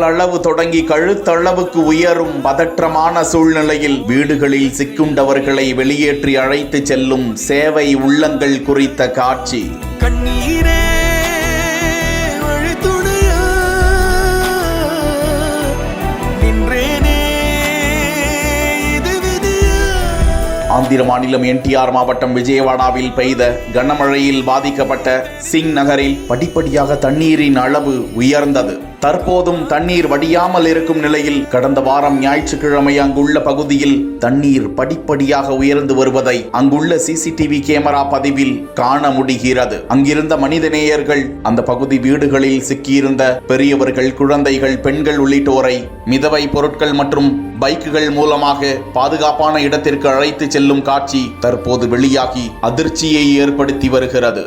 அளவு தொடங்கி கழுத்தளவுக்கு உயரும் பதற்றமான சூழ்நிலையில் வீடுகளில் சிக்குண்டவர்களை வெளியேற்றி அழைத்து செல்லும் சேவை உள்ளங்கள் குறித்த காட்சி. கண்ணீரே ஆந்திர மாநிலம் என்டிஆர் மாவட்டம் விஜயவாடாவில் பெய்த கனமழையில் பாதிக்கப்பட்ட சிங் நகரில் படிப்படியாக தண்ணீரின் அளவு உயர்ந்தது. தற்போதும் தண்ணீர் வடியாமல் இருக்கும் நிலையில் கடந்த வாரம் ஞாயிற்றுக்கிழமை அங்குள்ள பகுதியில் தண்ணீர் படிப்படியாக உயர்ந்து வருவதை அங்குள்ள சிசிடிவி கேமரா பதிவில் காண முடிகிறது. அங்கிருந்த மனிதநேயர்கள் அந்த பகுதி வீடுகளில் சிக்கியிருந்த பெரியவர்கள், குழந்தைகள், பெண்கள் உள்ளிட்டோரை மிதவை பொருட்கள் மற்றும் பைக்குகள் மூலமாக பாதுகாப்பான இடத்திற்கு அழைத்து செல்லும் காட்சி தற்போது வெளியாகி அதிர்ச்சியை ஏற்படுத்தி வருகிறது.